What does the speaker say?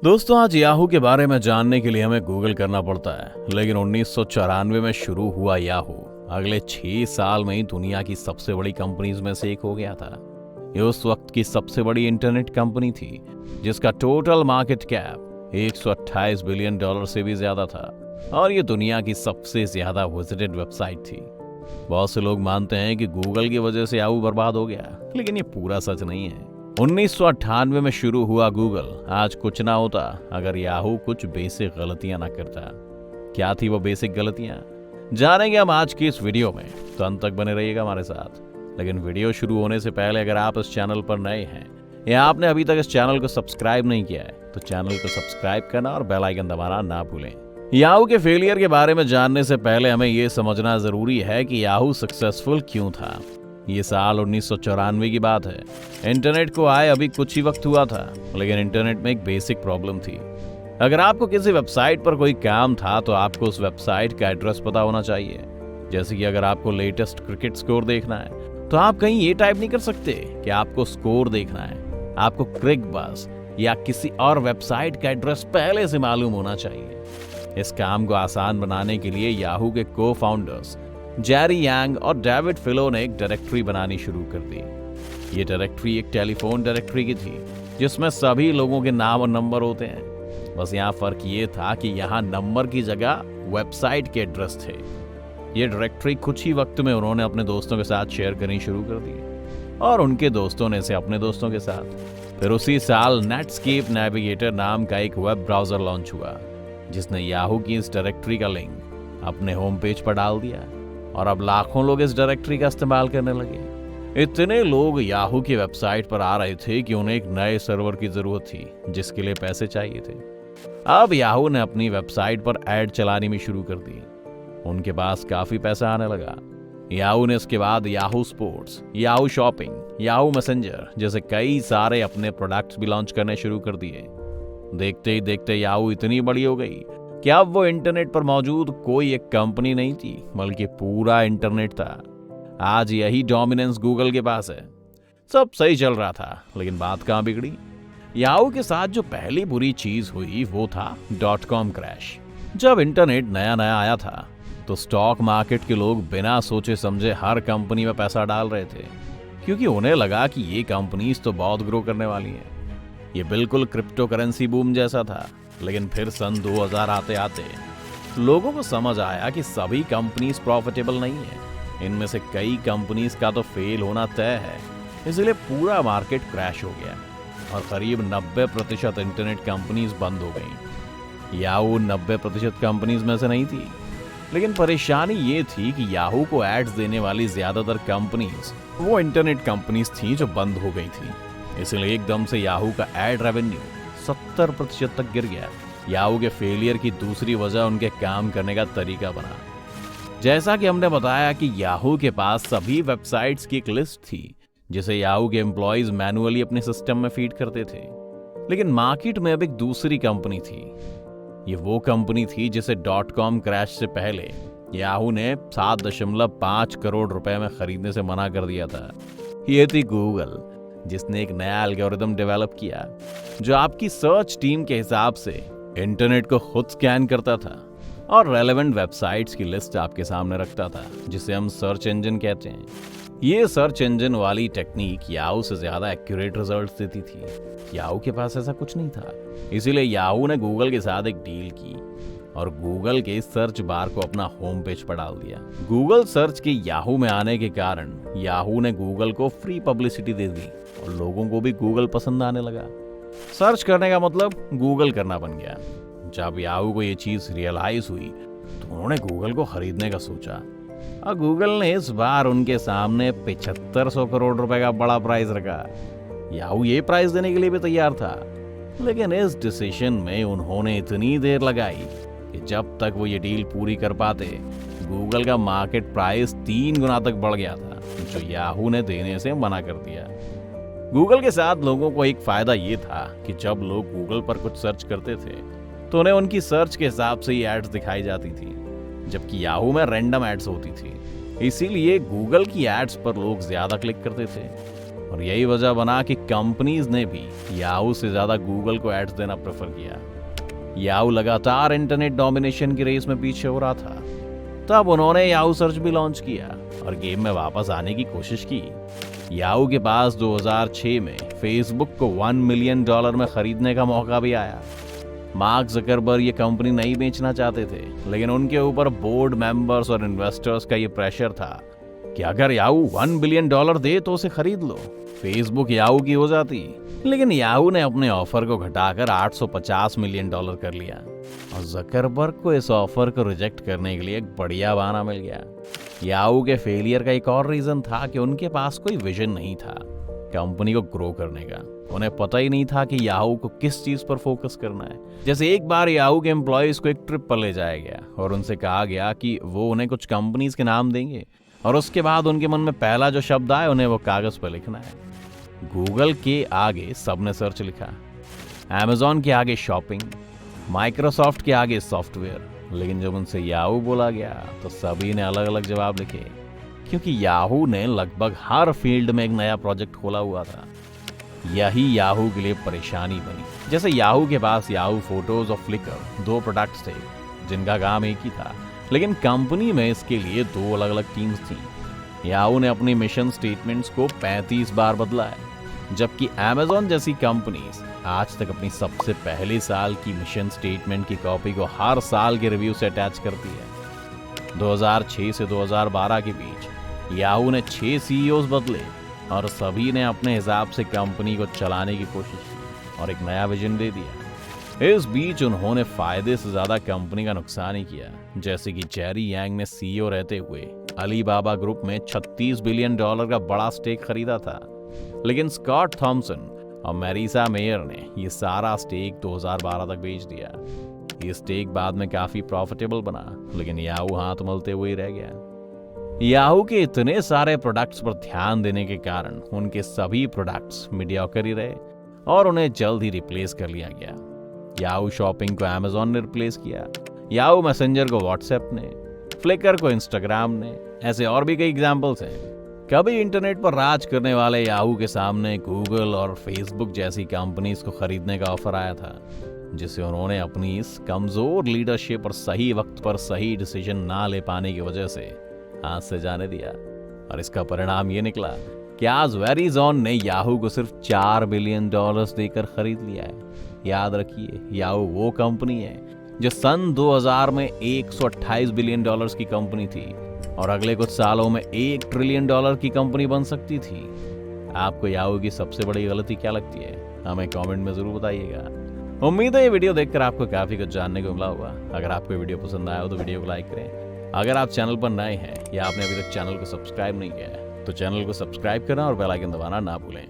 दोस्तों, आज याहू के बारे में जानने के लिए हमें गूगल करना पड़ता है, लेकिन 1994 में शुरू हुआ याहू अगले 6 साल में ही दुनिया की सबसे बड़ी कंपनीज में से एक हो गया था। ये उस वक्त की सबसे बड़ी इंटरनेट कंपनी थी जिसका total market cap 128 billion dollar से भी ज्यादा था और ये दुनिया की सबसे ज्यादा विजिटेड वेबसाइट थी। बहुत से लोग मानते हैं कि गूगल की वजह से याहू बर्बाद हो गया, लेकिन ये पूरा सच नहीं है। 1998 में शुरू हुआ गूगल आज कुछ ना होता अगर याहू कुछ बेसिक गलतियां ना करता। क्या थी वो बेसिक गलतियां, जानेंगे हम आज की इस वीडियो में, तो अंत तक बने रहिएगा हमारे साथ। लेकिन वीडियो शुरू होने से पहले अगर आप इस चैनल पर नए हैं या आपने अभी तक इस चैनल को सब्सक्राइब नहीं किया है तो चैनल को सब्सक्राइब करना और बेल आइकन दबाना ना भूलें। याहू के फेलियर के बारे में जानने से पहले हमें यह समझना जरूरी है कि याहू सक्सेसफुल क्यों था। ये साल 1994 की बात है। इंटरनेट को आए अभी कुछ ही वक्त हुआ था, लेकिन इंटरनेट में एक बेसिक प्रॉब्लम थी। अगर आपको किसी वेबसाइट पर कोई काम था तो आपको उस वेबसाइट का एड्रेस पता होना चाहिए। जैसे कि अगर आपको लेटेस्ट क्रिकेट स्कोर देखना है तो आप कहीं ये टाइप नहीं कर सकते कि आपको स्कोर देखना है। आपको क्रिकबज़ या किसी और वेबसाइट का एड्रेस पहले से मालूम होना चाहिए। इस काम को आसान बनाने के लिए याहू के को फाउंडर्स जेरी यांग और डेविड फिलो ने एक डायरेक्टरी बनानी शुरू कर दी। ये डायरेक्टरी एक टेलीफोन डायरेक्टरी की थी जिसमें सभी लोगों के नाम और नंबर होते हैं। बस यहाँ फर्क ये था कि यहाँ नंबर की जगह वेबसाइट के एड्रेस थे। ये डायरेक्टरी कुछ ही वक्त में उन्होंने अपने दोस्तों के साथ शेयर करनी शुरू कर दी और उनके दोस्तों ने इसे अपने दोस्तों के साथ। फिर उसी साल नेटस्केप नेविगेटर नाम का एक वेब ब्राउजर लॉन्च हुआ जिसने याहू की इस डायरेक्टरी का लिंक अपने होम पेज पर डाल दिया और अब लाखों लोग इस डायरेक्टरी का इस्तेमाल करने लगे। इतने लोग याहू की वेबसाइट पर आ रहे थे कि उन्हें एक नए सर्वर की जरूरत थी जिसके लिए पैसे चाहिए थे। अब याहू ने अपनी वेबसाइट पर ऐड चलानी भी शुरू कर दी। उनके पास काफी पैसा आने लगा। याहू ने इसके बाद Yahoo sports, Yahoo shopping, Yahoo messenger जैसे कई सारे अपने प्रोडक्ट्स भी लॉन्च करने शुरू कर दिए। देखते ही देखते याहू इतनी बड़ी हो गई कि अब वो इंटरनेट पर मौजूद कोई एक कंपनी नहीं थी बल्कि पूरा इंटरनेट था। आज यही डोमिनेंस गूगल के पास है। सब सही चल रहा था, लेकिन बात कहां बिगड़ी। याहू के साथ जो पहली बुरी चीज हुई वो था .com क्रैश। जब इंटरनेट नया नया आया था तो स्टॉक मार्केट के लोग बिना सोचे समझे हर कंपनी में पैसा डाल रहे थे क्योंकि उन्हें लगा कि ये कंपनीज तो बहुत ग्रो करने वाली हैं। ये बिल्कुल क्रिप्टो करेंसी बूम जैसा था। लेकिन फिर सन 2000 आते आते लोगों को समझ आया कि सभी कंपनीज प्रॉफिटेबल नहीं है। इनमें से कई कंपनीज का तो फेल होना तय है। इसलिए पूरा मार्केट क्रैश हो गया और करीब 90% इंटरनेट कंपनीज बंद हो गई। याहू 90% कंपनीज में से नहीं थी, लेकिन परेशानी ये थी कि याहू को एड्स देने वाली ज्यादातर कंपनीज वो इंटरनेट कंपनीज थी जो बंद हो गई थी। इसलिए एकदम से याहू का एड रेवेन्यू 70% तक गिर गया। याहू के फेलियर की दूसरी वजह उनके काम करने का तरीका बना। जैसा कि हमने बताया कि याहू के पास सभी वेबसाइट्स की एक लिस्ट थी जिसे याहू के एम्प्लॉयज मैन्युअली अपने सिस्टम में फीड करते थे। लेकिन मार्केट में अब एक दूसरी कंपनी थी। ये वो कंपनी थी जिसे .com क्रैश से पहले याहू ने 7.5 करोड़ रुपए में खरीदने से मना कर दिया था। ये थी गूगल, जिसने एक नया एल्गोरिथम डेवलप किया जो आपकी सर्च टीम के हिसाब से इंटरनेट को खुद स्कैन करता था और रेलेवेंट वेबसाइट्स की लिस्ट आपके सामने रखता था, जिसे हम सर्च इंजन कहते हैं। ये सर्च इंजन वाली टेक्निक याहू से ज्यादा एक्यूरेट रिजल्ट्स देती थी। याहू के पास ऐसा कुछ नहीं था, इसीलिए याहू ने गूगल के साथ एक डील की और गूगल के सर्च बार को अपना होम पेज पर डाल दिया। गूगल सर्च के याहू में आने के कारण याहू ने गूगल को फ्री पब्लिसिटी दे दी और लोगों को भी गूगल पसंद आने लगा। सर्च करने का मतलब गूगल करना बन गया। जब याहू को ये चीज रियलाइज हुई तो उन्होंने गूगल को खरीदने का सोचा और गूगल ने इस बार उनके सामने 7500 करोड़ रुपए का बड़ा प्राइस रखा। याहू ये प्राइस देने के लिए भी तैयार था, लेकिन इस डिसीजन में उन्होंने इतनी देर लगाई कि जब तक वो ये डील पूरी कर पाते गूगल का मार्केट प्राइस 3 गुना तक बढ़ गया था, जो याहू ने देने से मना कर दिया। गूगल के साथ लोगों को एक फायदा ये था कि जब लोग गूगल पर कुछ सर्च करते थे तो उन्हें उनकी सर्च के हिसाब से ही एड्स दिखाई जाती थी, जबकि याहू में रैंडम एड्स होती थी। इसीलिए गूगल की एड्स पर लोग ज्यादा क्लिक करते थे और यही वजह बना कि कंपनीज ने भी याहू से ज्यादा गूगल को एड्स देना प्रेफर किया। याहू लगातार इंटरनेट डोमिनेशन की रेस में पीछे हो रहा था। तब उन्होंने याहू सर्च भी लॉन्च किया और गेम में वापस आने की कोशिश की। याहू के पास 2006 में फेसबुक को $1 मिलियन में खरीदने का मौका भी आया। मार्क जकरबर्ग ये कंपनी नहीं बेचना चाहते थे, लेकिन उनके ऊपर बोर्ड मेंबर्स और इन्वेस्टर्स का ये प्रेशर था कि अगर याहू $1 बिलियन दे तो उसे खरीद लो। फेसबुक याहू की हो जाती, लेकिन याहू ने अपने ऑफर को घटाकर $850 मिलियन कर लिया और जकरबर्ग को इस ऑफर को रिजेक्ट करने के लिए एक बढ़िया बहाना मिल गया। याहू के फेलियर का एक और रीजन था कि उनके पास कोई विजन नहीं था कंपनी को ग्रो करने का। उन्हें पता ही नहीं था कि याहू को किस चीज पर फोकस करना है। जैसे एक बार याहू के एम्प्लॉयज को एक ट्रिप पर ले जाया गया और उनसे कहा गया कि वो उन्हें कुछ कंपनीज के नाम देंगे और उसके बाद उनके मन में पहला जो शब्द आए उन्हें वो कागज पर लिखना है। गूगल के आगे सबने सर्च लिखा, अमेजॉन के आगे शॉपिंग, माइक्रोसॉफ्ट के आगे सॉफ्टवेयर, लेकिन जब उनसे याहू बोला गया तो सभी ने अलग अलग जवाब लिखे, क्योंकि याहू ने लगभग हर फील्ड में एक नया प्रोजेक्ट खोला हुआ था। यही याहू के लिए परेशानी बनी। जैसे याहू के पास याहू फोटोज और फ्लिकर 2 प्रोडक्ट्स थे जिनका काम एक ही था, लेकिन कंपनी में इसके लिए 2 अलग अलग टीम्स थी। याहू ने अपनी मिशन स्टेटमेंट्स को 35 बार बदला है, जबकि अमेजॉन जैसी कंपनीज आज तक अपनी सबसे पहले साल की मिशन स्टेटमेंट की कॉपी को हर साल के रिव्यू से अटैच करती है। 2006 से 2012 के बीच याहू ने 6 सीईओज बदले और सभी ने अपने हिसाब से कंपनी को चलाने की कोशिश की और एक नया विजन दे दिया। इस बीच उन्होंने फायदे से ज्यादा कंपनी का नुकसान ही किया। जैसे कि जेरी यांग ने सीईओ रहते हुए अलीबाबा ग्रुप में $36 बिलियन का बड़ा स्टेक खरीदा था, लेकिन स्कॉट थॉमसन और मैरिसा मेयर ने ये सारा स्टेक 2012 तक बेच दिया। ये स्टेक बाद में काफी प्रॉफिटेबल बना, लेकिन याहू हाथ मलते हुए ही रह गया। याहू के इतने सारे प्रोडक्ट्स पर ध्यान देने के कारण उनके सभी प्रोडक्ट्स मीडियोकर ही रहे और उन्हें जल्द ही रिप्लेस कर लिया गया। याहू शॉपिंग को अमेजॉन ने रिप्लेस किया, याहू मैसेंजर को व्हाट्सएप ने, फ्लिकर को इंस्टाग्राम ने, ऐसे और भी कई एग्जाम्पल्स हैं। कभी इंटरनेट पर राज करने वाले याहू के सामने गूगल और फेसबुक जैसी कंपनीज को खरीदने का ऑफर आया था, जिसे उन्होंने अपनी इस कमजोर लीडरशिप और सही वक्त पर सही डिसीजन ना ले पाने की वजह से हाथ से जाने दिया। और इसका परिणाम ये निकला कि आज वेरिजॉन ने याहू को सिर्फ $4 बिलियन देकर खरीद लिया है। याद रखिए, याहू वो कंपनी है जो सन 2000 में $128 बिलियन की कंपनी थी और अगले कुछ सालों में $1 ट्रिलियन की कंपनी बन सकती थी। आपको याहू की सबसे बड़ी गलती क्या लगती है? हमें कमेंट में जरूर बताइएगा। उम्मीद है ये वीडियो देखकर आपको काफी कुछ जानने को मिला होगा। अगर आपको ये वीडियो पसंद आया हो तो वीडियो को लाइक करें। अगर आप चैनल पर नए हैं या आपने अभी तक चैनल को सब्सक्राइब नहीं किया है तो चैनल को सब्सक्राइब करना और बेल आइकन दबाना ना भूलें।